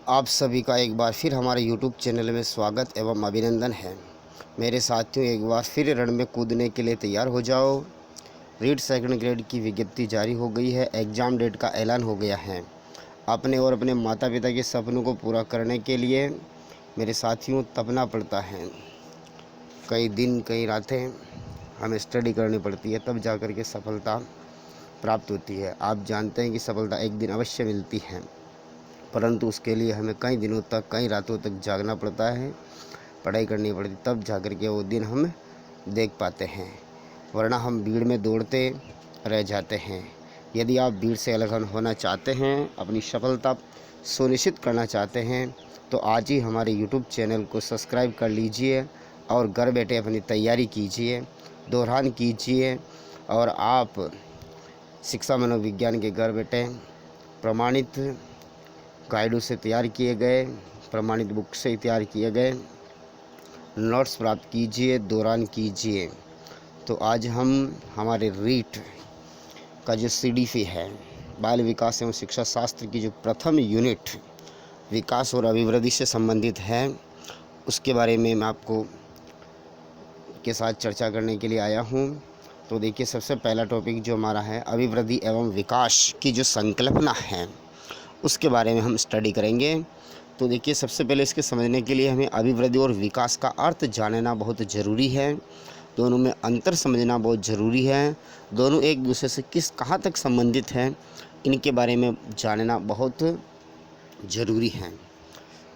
आप सभी का एक बार फिर हमारे YouTube चैनल में स्वागत एवं अभिनंदन है। मेरे साथियों, एक बार फिर रण में कूदने के लिए तैयार हो जाओ। रीट सेकंड ग्रेड की विज्ञप्ति जारी हो गई है। एग्ज़ाम डेट का ऐलान हो गया है। अपने और अपने माता पिता के सपनों को पूरा करने के लिए मेरे साथियों तपना पड़ता है। कई दिन कई रातें हमें स्टडी करनी पड़ती है, तब जा कर के सफलता प्राप्त होती है। आप जानते हैं कि सफलता एक दिन अवश्य मिलती है, परंतु उसके लिए हमें कई दिनों तक कई रातों तक जागना पड़ता है, पढ़ाई करनी पड़ती, तब जाकर के वो दिन हम देख पाते हैं, वरना हम भीड़ में दौड़ते रह जाते हैं। यदि आप भीड़ से अलग होना चाहते हैं, अपनी सफलता सुनिश्चित करना चाहते हैं, तो आज ही हमारे YouTube चैनल को सब्सक्राइब कर लीजिए और घर बैठे अपनी तैयारी कीजिए, दोहरान कीजिए। और आप शिक्षा मनोविज्ञान के घर बैठे प्रमाणित गाइडों से तैयार किए गए, प्रमाणित बुक से तैयार किए गए नोट्स प्राप्त कीजिए, दौरान कीजिए। तो आज हम हमारे रीट का जो CDP है, बाल विकास एवं शिक्षा शास्त्र की जो प्रथम यूनिट विकास और अभिवृद्धि से संबंधित है, उसके बारे में मैं आपको के साथ चर्चा करने के लिए आया हूँ। तो देखिए, सबसे पहला टॉपिक जो हमारा है, अभिवृद्धि एवं विकास की जो संकल्पना है उसके बारे में हम स्टडी करेंगे। तो देखिए, सबसे पहले इसके समझने के लिए हमें अभिवृद्धि और विकास का अर्थ जानना बहुत ज़रूरी है। दोनों में अंतर समझना बहुत ज़रूरी है। दोनों एक दूसरे से कहाँ तक संबंधित हैं, इनके बारे में जानना बहुत ज़रूरी है।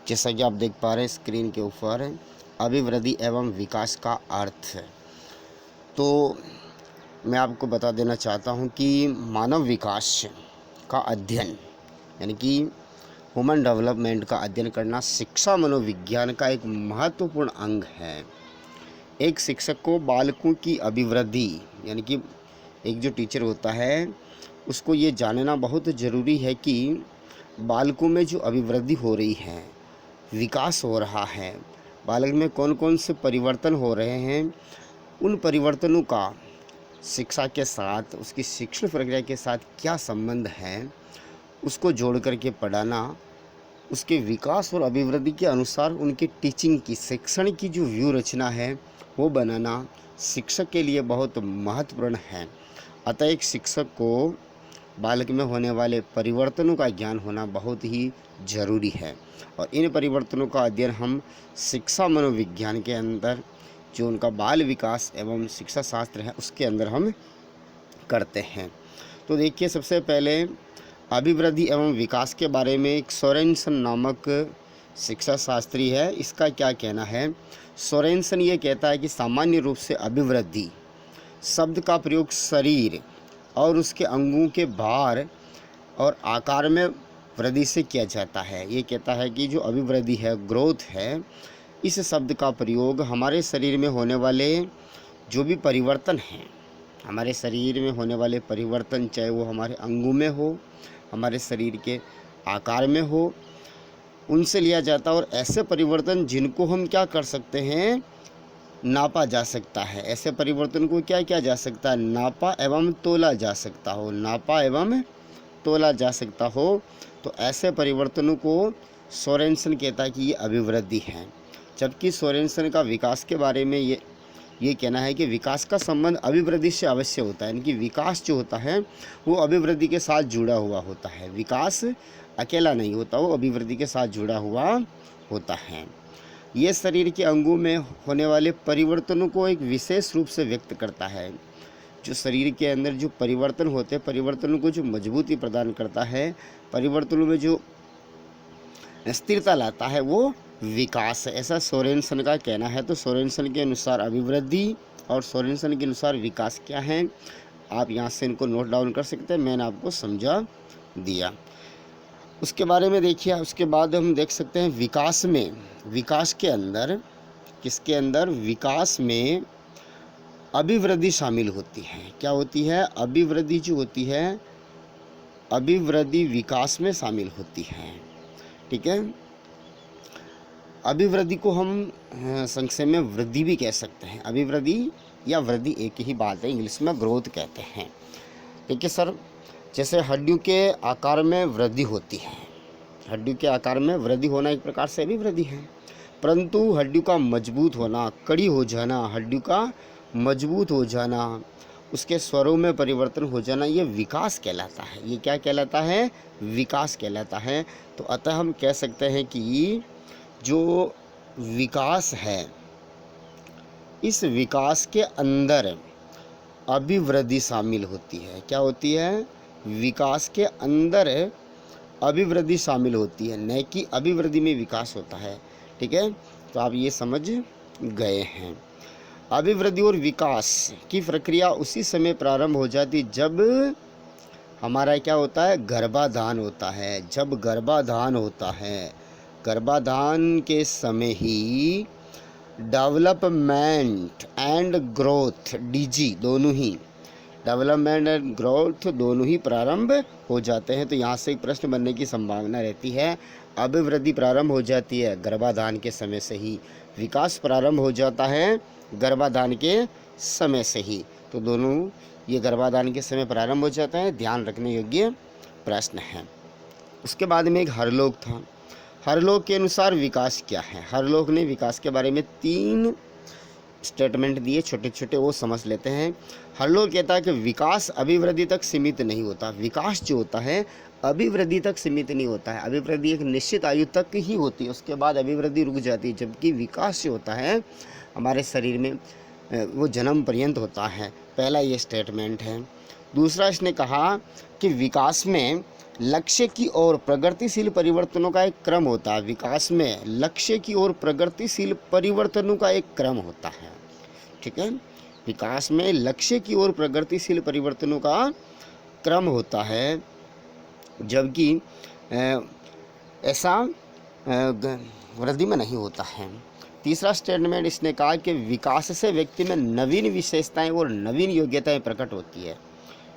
जैसा कि आप देख पा रहे हैं स्क्रीन के ऊपर, अभिवृद्धि एवं विकास का अर्थ। तो मैं आपको बता देना चाहता हूँ कि मानव विकास का अध्ययन, यानी कि ह्यूमन डेवलपमेंट का अध्ययन करना शिक्षा मनोविज्ञान का एक महत्वपूर्ण अंग है। एक शिक्षक को बालकों की अभिवृद्धि, यानी कि एक जो टीचर होता है उसको ये जानना बहुत ज़रूरी है कि बालकों में जो अभिवृद्धि हो रही है, विकास हो रहा है, बालक में कौन कौन से परिवर्तन हो रहे हैं, उन परिवर्तनों का शिक्षा के साथ, उसकी शिक्षण प्रक्रिया के साथ क्या संबंध है, उसको जोड़ करके पढ़ाना, उसके विकास और अभिवृद्धि के अनुसार उनके टीचिंग की, शिक्षण की जो व्यू रचना है वो बनाना शिक्षक के लिए बहुत महत्वपूर्ण है। अतः एक शिक्षक को बालक में होने वाले परिवर्तनों का ज्ञान होना बहुत ही ज़रूरी है। और इन परिवर्तनों का अध्ययन हम शिक्षा मनोविज्ञान के अंदर, जो उनका बाल विकास एवं शिक्षा शास्त्र है, उसके अंदर हम करते हैं। तो देखिए, सबसे पहले अभिवृद्धि एवं विकास के बारे में एक सोरेनसन नामक शिक्षा शास्त्री है, इसका क्या कहना है। सोरेनसन ये कहता है कि सामान्य रूप से अभिवृद्धि शब्द का प्रयोग शरीर और उसके अंगों के भार और आकार में वृद्धि से किया जाता है। ये कहता है कि जो अभिवृद्धि है, ग्रोथ है, इस शब्द का प्रयोग हमारे शरीर में होने वाले जो भी परिवर्तन हैं, हमारे शरीर में होने वाले परिवर्तन, चाहे वो हमारे अंगों में हो, हमारे शरीर के आकार में हो, उनसे लिया जाता है। और ऐसे परिवर्तन जिनको हम क्या कर सकते हैं, नापा जा सकता है। ऐसे परिवर्तन को क्या किया जा सकता है, नापा एवं तोला जा सकता हो, नापा एवं तोला जा सकता हो। तो ऐसे परिवर्तनों को सोरेनसन कहता है कि ये अभिवृद्धि है। जबकि सोरेनसन का विकास के बारे में ये कहना है कि विकास का संबंध अभिवृद्धि से अवश्य होता है, यानी कि विकास जो होता है वो अभिवृद्धि के साथ जुड़ा हुआ होता है। विकास अकेला नहीं होता, वो अभिवृद्धि के साथ जुड़ा हुआ होता है। ये शरीर के अंगों में होने वाले परिवर्तनों को एक विशेष रूप से व्यक्त करता है। जो शरीर के अंदर जो परिवर्तन होते हैं, परिवर्तनों को जो मजबूती प्रदान करता है, परिवर्तनों में जो स्थिरता लाता है, वो विकास है। ऐसा सोरेनसन का कहना है। तो सोरेनसन के अनुसार अभिवृद्धि और सोरेनसन के अनुसार विकास क्या है, आप यहाँ से इनको नोट डाउन कर सकते हैं, मैंने आपको समझा दिया। उसके बारे में देखिए, उसके बाद हम देख सकते हैं विकास में, विकास के अंदर, किसके अंदर, विकास में अभिवृद्धि शामिल होती है। क्या होती है, अभिवृद्धि जो होती है, अभिवृद्धि विकास में शामिल होती है। ठीक है, अभिवृद्धि को हम संक्षेप में वृद्धि भी कह सकते हैं। अभिवृद्धि या वृद्धि एक ही बात है, इंग्लिश में ग्रोथ कहते हैं। ठीक है सर, जैसे हड्डियों के आकार में वृद्धि होती है, हड्डियों के आकार में वृद्धि होना एक प्रकार से अभिवृद्धि है, परंतु हड्डियों का मजबूत होना, कड़ी हो जाना, हड्डियों का मजबूत हो जाना, उसके स्वरों में परिवर्तन हो जाना, ये विकास कहलाता है। ये क्या कहलाता है? विकास कहलाता है। तो अतः हम कह सकते हैं कि जो विकास है, इस विकास के अंदर अभिवृद्धि शामिल होती है। क्या होती है? विकास के अंदर अभिवृद्धि शामिल होती है, न कि अभिवृद्धि में विकास होता है। ठीक है, तो आप ये समझ गए हैं। अभिवृद्धि और विकास की प्रक्रिया उसी समय प्रारंभ हो जाती जब हमारा क्या होता है? गर्भाधान होता है। जब गर्भाधान होता है, गर्भाधान के समय ही डेवलपमेंट एंड ग्रोथ, डीजी दोनों ही, डेवलपमेंट एंड ग्रोथ दोनों ही प्रारंभ हो जाते हैं। तो यहाँ से एक प्रश्न बनने की संभावना रहती है। अभिवृद्धि प्रारंभ हो जाती है गर्भाधान के समय से ही, विकास प्रारंभ हो जाता है गर्भाधान के समय से ही। तो दोनों ये गर्भाधान के समय प्रारंभ हो जाता है, ध्यान रखने योग्य प्रश्न है। उसके बाद में एक हरलोक था। हरलोक के अनुसार विकास क्या है? हरलोक ने विकास के बारे में 3 स्टेटमेंट दिए छोटे छोटे, वो समझ लेते हैं। हरलोक कहता है कि विकास अभिवृद्धि तक सीमित नहीं होता। विकास जो होता है अभिवृद्धि तक सीमित नहीं होता है। अभिवृद्धि एक निश्चित आयु तक ही होती है, उसके बाद अभिवृद्धि रुक जाती है। जबकि विकास जो होता है हमारे शरीर में वो जन्म पर्यंत होता है। पहला ये स्टेटमेंट है। दूसरा इसने कहा कि विकास में लक्ष्य की ओर प्रगतिशील परिवर्तनों का एक क्रम होता है। विकास में लक्ष्य की ओर प्रगतिशील परिवर्तनों का एक क्रम होता है। ठीक है, विकास में लक्ष्य की ओर प्रगतिशील परिवर्तनों का क्रम होता है, जबकि ऐसा वृद्धि में नहीं होता है। तीसरा स्टेटमेंट इसने कहा कि विकास से व्यक्ति में नवीन विशेषताएं और नवीन योग्यताएं प्रकट होती है।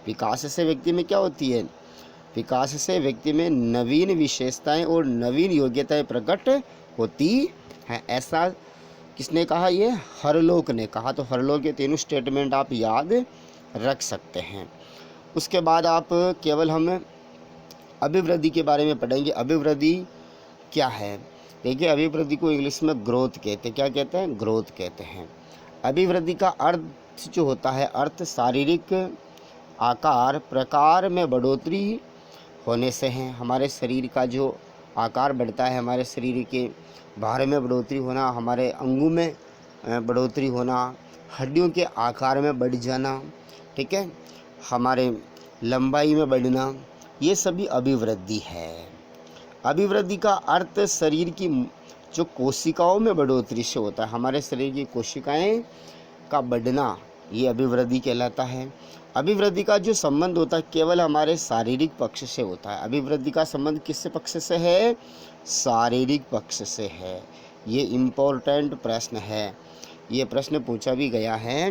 विकास से व्यक्ति में क्या होती है? विकास से व्यक्ति में नवीन विशेषताएं और नवीन योग्यताएं प्रकट होती हैं। ऐसा किसने कहा? ये हरलोक ने कहा। तो हरलोक के तीनों स्टेटमेंट आप याद रख सकते हैं। उसके बाद आप केवल हम अभिवृद्धि के बारे में पढ़ेंगे। अभिवृद्धि क्या है? देखिए, अभिवृद्धि को इंग्लिश में ग्रोथ कहते हैं। क्या कहते हैं? ग्रोथ कहते हैं। अभिवृद्धि का अर्थ जो होता है, अर्थ शारीरिक आकार प्रकार में बढ़ोतरी होने से है। हमारे शरीर का जो आकार बढ़ता है, हमारे शरीर के भार में बढ़ोतरी होना, हमारे अंगों में बढ़ोतरी होना, हड्डियों के आकार में बढ़ जाना, ठीक है, हमारे लंबाई में बढ़ना, ये सभी अभिवृद्धि है। अभिवृद्धि का अर्थ शरीर की जो कोशिकाओं में बढ़ोतरी से होता है। हमारे शरीर की कोशिकाएं का बढ़ना, ये अभिवृद्धि कहलाता है। अभिवृद्धि का जो संबंध होता है केवल हमारे शारीरिक पक्ष से होता है। अभिवृद्धि का संबंध किस पक्ष से है? शारीरिक पक्ष से है। ये इम्पोर्टेंट प्रश्न है। ये प्रश्न पूछा भी गया है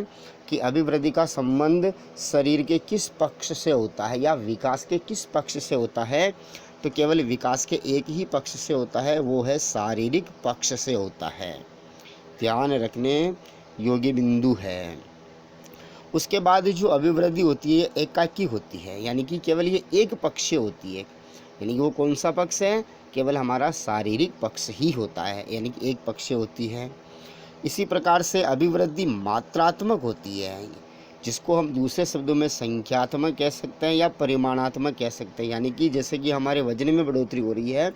कि अभिवृद्धि का संबंध शरीर के किस पक्ष से होता है या विकास के किस पक्ष से होता है? तो केवल विकास के एक ही पक्ष से होता है, वो है शारीरिक पक्ष से होता है। ध्यान रखने योग्य बिंदु है। उसके बाद जो अभिवृद्धि होती है एकाकी होती है, यानी कि केवल ये एक पक्षीय होती है। यानी कि वो कौन सा पक्ष है? केवल हमारा शारीरिक पक्ष ही होता है, यानी कि एक पक्षीय होती है। इसी प्रकार से अभिवृद्धि मात्रात्मक होती है, जिसको हम दूसरे शब्दों में संख्यात्मक कह सकते हैं या परिमाणात्मक कह सकते हैं। यानी कि जैसे कि हमारे वजन में बढ़ोतरी हो रही है,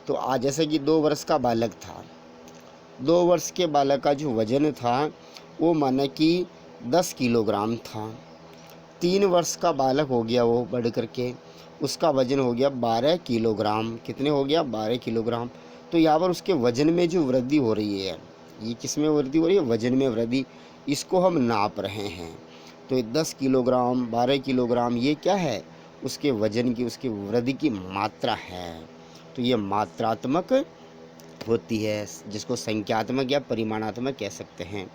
तो आज जैसे कि 2 वर्ष का बालक था, 2 वर्ष के बालक का जो वजन था वो माना कि 10 किलोग्राम था। 3 वर्ष का बालक हो गया, वो बढ़ करके उसका वजन हो गया 12 किलोग्राम। कितने हो गया? 12 किलोग्राम। तो यहाँ पर उसके वजन में जो वृद्धि हो रही है, ये किस में वृद्धि हो रही है? वजन में वृद्धि। इसको हम नाप रहे हैं। तो 10 किलोग्राम 12 किलोग्राम ये क्या है? उसके वजन की, उसकी वृद्धि की मात्रा है। तो ये मात्रात्मक होती है, जिसको संख्यात्मक या परिमाणात्मक कह सकते हैं।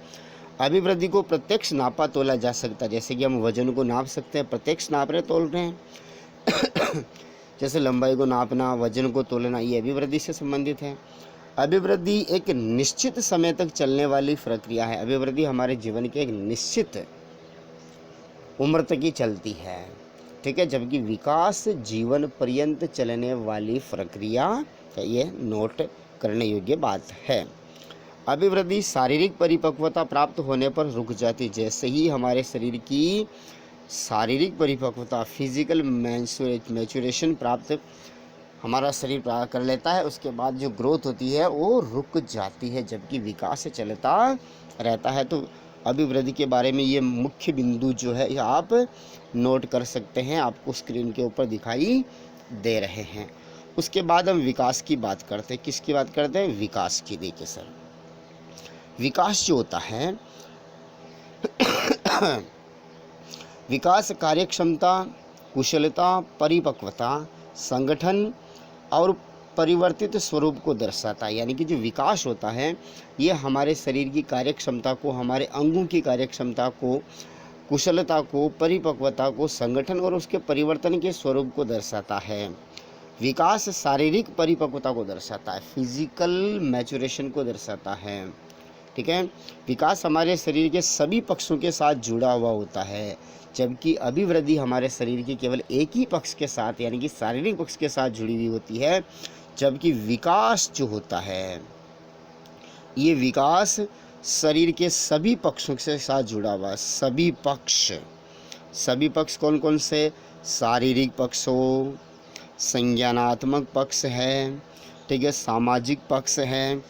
अभिवृद्धि को प्रत्यक्ष नापा तोला जा सकता है। जैसे कि हम वजन को नाप सकते हैं, प्रत्यक्ष नाप रहे तोल रहे हैं। जैसे लंबाई को नापना, वजन को तोलना, ये अभिवृद्धि से संबंधित है। अभिवृद्धि एक निश्चित समय तक चलने वाली प्रक्रिया है। अभिवृद्धि हमारे जीवन के एक निश्चित उम्र तक ही चलती है। ठीक है। जबकि विकास जीवन पर्यंत चलने वाली प्रक्रिया है, ये नोट करने योग्य बात है। अभिवृद्धि शारीरिक परिपक्वता प्राप्त होने पर रुक जाती। जैसे ही हमारे शरीर की शारीरिक परिपक्वता, फिजिकल मैच्योरेशन प्राप्त हमारा शरीर प्राप्त कर लेता है, उसके बाद जो ग्रोथ होती है वो रुक जाती है, जबकि विकास चलता रहता है। तो अभिवृद्धि के बारे में ये मुख्य बिंदु जो है आप नोट कर सकते हैं, आपको स्क्रीन के ऊपर दिखाई दे रहे हैं। उसके बाद हम विकास की बात करते हैं। किसकी बात करते हैं? विकास की। देखिए सर, विकास जो होता है विकास कार्यक्षमता, कुशलता, परिपक्वता, संगठन और परिवर्तित स्वरूप को दर्शाता है। यानी कि जो विकास होता है ये हमारे शरीर की कार्यक्षमता को, हमारे अंगों की कार्यक्षमता को, कुशलता को, परिपक्वता को, संगठन और उसके परिवर्तन के स्वरूप को दर्शाता है। विकास शारीरिक परिपक्वता को दर्शाता है, फिजिकल मैच्योरेशन को दर्शाता है। ठीक है। विकास हमारे शरीर के सभी पक्षों के साथ जुड़ा हुआ होता है, जबकि अभिवृद्धि हमारे शरीर के केवल एक ही पक्ष के साथ, यानी कि शारीरिक पक्ष के साथ जुड़ी हुई होती है। जबकि विकास जो होता है ये विकास शरीर के सभी पक्षों के साथ जुड़ा हुआ है। सभी पक्ष कौन कौन से? शारीरिक पक्ष हो, संज्ञानात्मक पक्ष है, ठीक है, सामाजिक पक्ष है,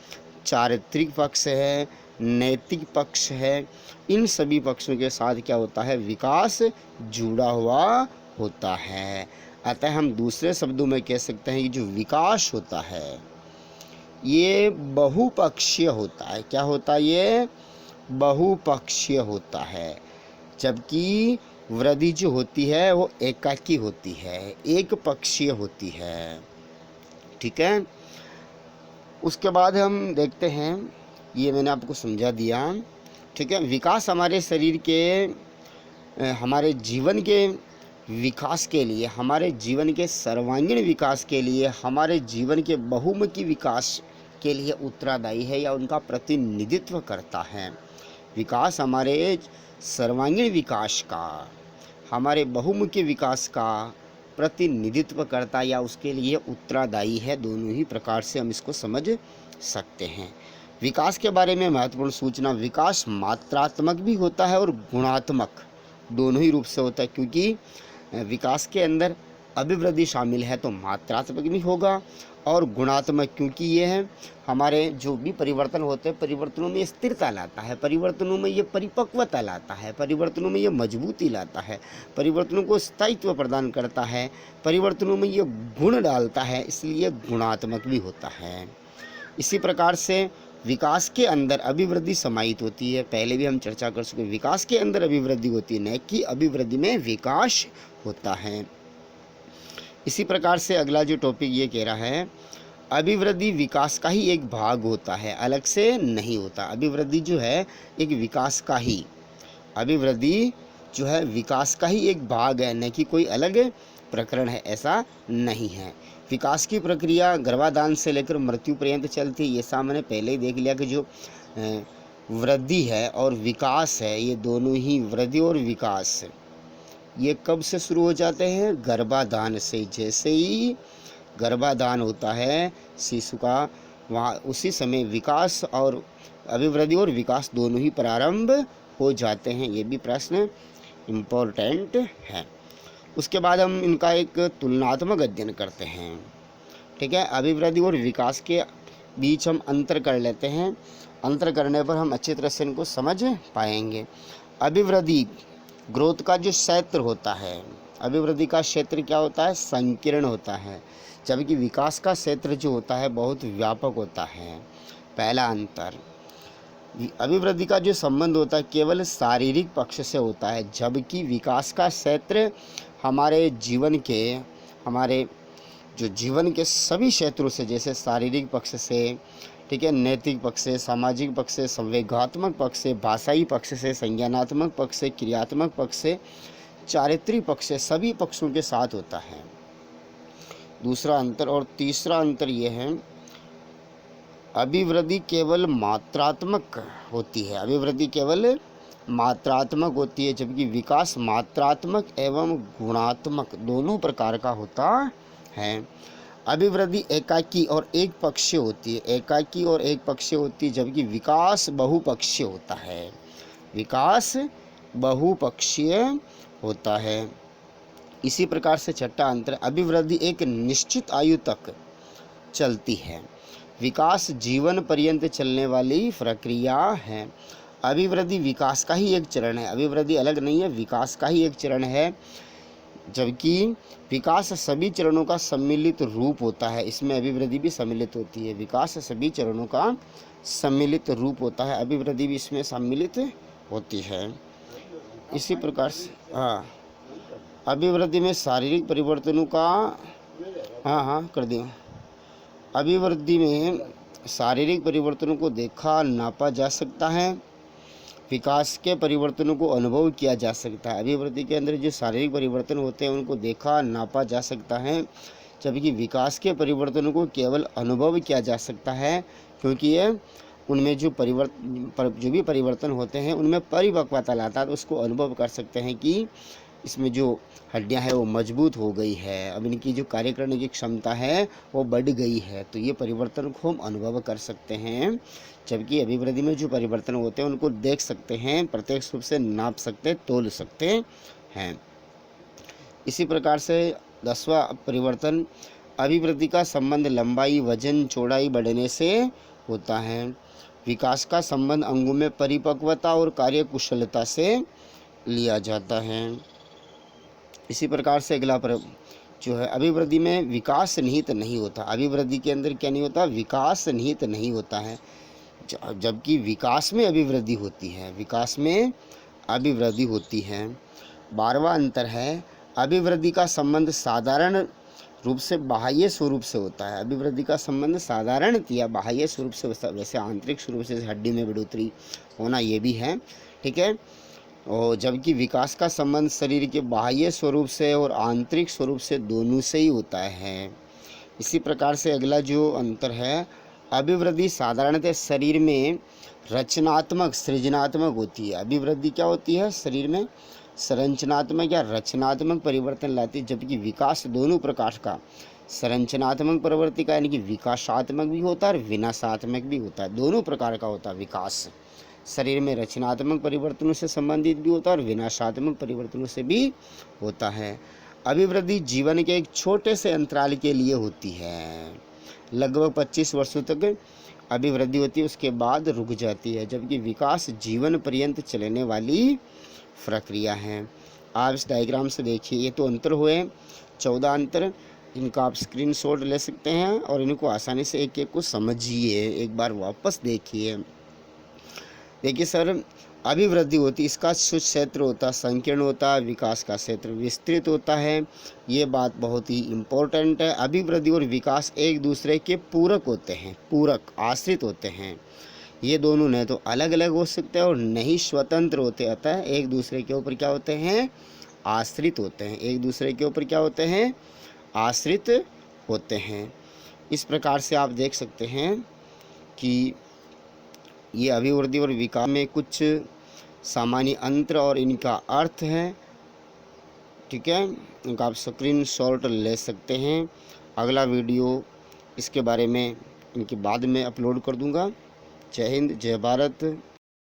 चारित्रिक पक्ष है, नैतिक पक्ष है। इन सभी पक्षों के साथ क्या होता है? विकास जुड़ा हुआ होता है। अतः हम दूसरे शब्दों में कह सकते हैं कि जो विकास होता है ये बहुपक्षीय होता है। क्या होता है? ये बहुपक्षीय होता है। जबकि वृद्धि जो होती है वो एकाकी होती है, एक पक्षीय होती है। ठीक है। उसके बाद हम देखते हैं, ये मैंने आपको समझा दिया। ठीक है। विकास हमारे शरीर के, हमारे जीवन के विकास के लिए, हमारे जीवन के सर्वांगीण विकास के लिए, हमारे जीवन के बहुमुखी विकास के लिए उत्तरदायी है या उनका प्रतिनिधित्व करता है। विकास हमारे सर्वांगीण विकास का, हमारे बहुमुखी विकास का प्रतिनिधित्व करता या उसके लिए उत्तरदायी है। दोनों ही प्रकार से हम इसको समझ सकते हैं। विकास के बारे में महत्वपूर्ण सूचना, विकास मात्रात्मक भी होता है और गुणात्मक, दोनों ही रूप से होता है। क्योंकि विकास के अंदर अभिवृद्धि शामिल है तो मात्रात्मक भी होगा और गुणात्मक, क्योंकि ये है हमारे जो भी परिवर्तन होते हैं, परिवर्तनों में स्थिरता लाता है, परिवर्तनों में ये परिपक्वता लाता है, परिवर्तनों में ये मजबूती लाता है, परिवर्तनों को स्थायित्व प्रदान करता है, परिवर्तनों में ये गुण डालता है, इसलिए गुणात्मक भी होता है। इसी प्रकार से विकास के अंदर अभिवृद्धि समाहित होती है। पहले भी हम चर्चा कर चुके, विकास के अंदर अभिवृद्धि होती है, न कि अभिवृद्धि में विकास होता है। इसी प्रकार से अगला जो टॉपिक ये कह रहा है, अभिवृद्धि विकास का ही एक भाग होता है, अलग से नहीं होता। अभिवृद्धि जो है एक विकास का ही, अभिवृद्धि जो है विकास का ही एक भाग है, न कि कोई अलग प्रकरण है, ऐसा नहीं है। विकास की प्रक्रिया गर्भाधान से लेकर मृत्यु पर्यंत चलती है। ये सामने पहले ही देख लिया कि जो वृद्धि है और विकास है, ये दोनों ही, वृद्धि और विकास, ये कब से शुरू हो जाते हैं? गर्भाधान से। जैसे ही गर्भाधान होता है शिशु का, वहाँ उसी समय विकास और अभिवृद्धि और विकास दोनों ही प्रारंभ हो जाते हैं। ये भी प्रश्न इम्पोर्टेंट है। उसके बाद हम इनका एक तुलनात्मक अध्ययन करते हैं। ठीक है। अभिवृद्धि और विकास के बीच हम अंतर कर लेते हैं। अंतर करने पर हम अच्छी तरह से इनको समझ पाएंगे। अभिवृद्धि ग्रोथ का जो क्षेत्र होता है, अभिवृद्धि का क्षेत्र क्या होता है? संकीर्ण होता है, जबकि विकास का क्षेत्र जो होता है बहुत व्यापक होता है। पहला अंतर, अभिवृद्धि का जो संबंध होता है केवल शारीरिक पक्ष से होता है, जबकि विकास का क्षेत्र हमारे जीवन के, हमारे जो जीवन के सभी क्षेत्रों से, जैसे शारीरिक पक्ष से, ठीक है, नैतिक पक्ष से, सामाजिक पक्ष से, संवेगात्मक पक्ष से, भाषाई पक्ष से, संज्ञानात्मक पक्ष से, क्रियात्मक पक्ष से, चारित्रिक पक्ष से, सभी पक्षों के साथ होता है। दूसरा अंतर। और तीसरा अंतर ये है, अभिवृद्धि केवल मात्रात्मक होती है। अभिवृद्धि केवल मात्रात्मक होती है, जबकि विकास मात्रात्मक एवं गुणात्मक दोनों प्रकार का होता है। अभिवृद्धि एकाकी और एक पक्षीय होती है, एकाकी और एक पक्षीय होती है, जबकि विकास बहुपक्षीय होता है, विकास बहुपक्षीय होता है। इसी प्रकार से छठा अंतर, अभिवृद्धि एक निश्चित आयु तक चलती है, विकास जीवन पर्यंत चलने वाली प्रक्रिया है। अभिवृद्धि विकास का ही एक चरण है, अभिवृद्धि अलग नहीं है, विकास का ही एक चरण है, जबकि विकास सभी चरणों का सम्मिलित रूप होता है। इसमें अभिवृद्धि भी सम्मिलित होती है, विकास सभी चरणों का सम्मिलित रूप होता है, अभिवृद्धि भी इसमें सम्मिलित होती है। इसी प्रकार से अभिवृद्धि में शारीरिक परिवर्तनों का कर दिया। अभिवृद्धि में शारीरिक परिवर्तनों को देखा नापा जा सकता है, विकास के परिवर्तनों को अनुभव किया जा सकता है। अभिवृद्धि के अंदर जो शारीरिक परिवर्तन होते हैं उनको देखा नापा जा सकता है, जबकि विकास के परिवर्तनों को केवल अनुभव किया जा सकता है, क्योंकि ये उनमें जो भी परिवर्तन होते हैं उनमें परिपक्वता लाता है, तो उसको अनुभव कर सकते हैं कि इसमें जो हड्डियां हैं वो मजबूत हो गई है, अब इनकी जो कार्य करने की क्षमता है वो बढ़ गई है, तो ये परिवर्तन को हम अनुभव कर सकते हैं। जबकि अभिवृद्धि में जो परिवर्तन होते हैं उनको देख सकते हैं, प्रत्यक्ष रूप से नाप सकते, तोल सकते हैं। इसी प्रकार से 10वां परिवर्तन, अभिवृद्धि का संबंध लंबाई, वजन, चौड़ाई बढ़ने से होता है, विकास का संबंध अंगों में परिपक्वता और कार्यकुशलता से लिया जाता है। इसी प्रकार से अगला जो है, अभिवृद्धि में विकास निहित नहीं होता, अभिवृद्धि के अंदर क्या नहीं होता, विकास निहित नहीं होता है, जबकि विकास में अभिवृद्धि होती है, विकास में अभिवृद्धि होती है। 12वां अंतर है, अभिवृद्धि का संबंध साधारण रूप से बाह्य स्वरूप से होता है, अभिवृद्धि का संबंध साधारण या बाह्य स्वरूप से, वैसे आंतरिक स्वरूप से हड्डी में बढ़ोतरी होना ये भी है, ठीक है। और जबकि विकास का संबंध शरीर के बाह्य स्वरूप से और आंतरिक स्वरूप से दोनों से ही होता है। इसी प्रकार से अगला जो अंतर है, अभिवृद्धि साधारणतः शरीर में रचनात्मक सृजनात्मक होती है, अभिवृद्धि क्या होती है, शरीर में संरचनात्मक या रचनात्मक परिवर्तन लाती है, जबकि विकास दोनों प्रकार का, संरचनात्मक प्रवृत्ति का यानी कि विकासात्मक भी होता है और विनाशात्मक भी होता है, दोनों प्रकार का होता है। विकास शरीर में रचनात्मक परिवर्तनों से संबंधित भी होता है और विनाशात्मक परिवर्तनों से भी होता है। अभिवृद्धि जीवन के एक छोटे से अंतराल के लिए होती है, लगभग 25 वर्षों तक अभिवृद्धि होती है, उसके बाद रुक जाती है, जबकि विकास जीवन पर्यंत चलने वाली प्रक्रिया है। आप इस डायग्राम से देखिए, ये तो अंतर हुए 14 अंतर, इनका आप स्क्रीनशॉट ले सकते हैं और इनको आसानी से एक एक को समझिए, एक बार वापस देखिए। देखिए सर, अभिवृद्धि होती, इसका शुष्क क्षेत्र होता है, संकीर्ण होता है, विकास का क्षेत्र विस्तृत होता है, ये बात बहुत ही इम्पोर्टेंट है। अभिवृद्धि और विकास एक दूसरे के पूरक होते हैं, पूरक आश्रित होते हैं, ये दोनों न तो अलग अलग हो सकते हैं और नहीं स्वतंत्र होते, अतः एक दूसरे के ऊपर क्या होते हैं, आश्रित होते हैं, एक दूसरे के ऊपर क्या होते हैं, आश्रित होते हैं। इस प्रकार से आप देख सकते हैं कि ये अभिवृद्धि और विकास में कुछ सामान्य अंतर और इनका अर्थ है, ठीक है, इनका आप स्क्रीनशॉट ले सकते हैं। अगला वीडियो इसके बारे में इनके बाद में अपलोड कर दूंगा। जय हिंद, जय भारत।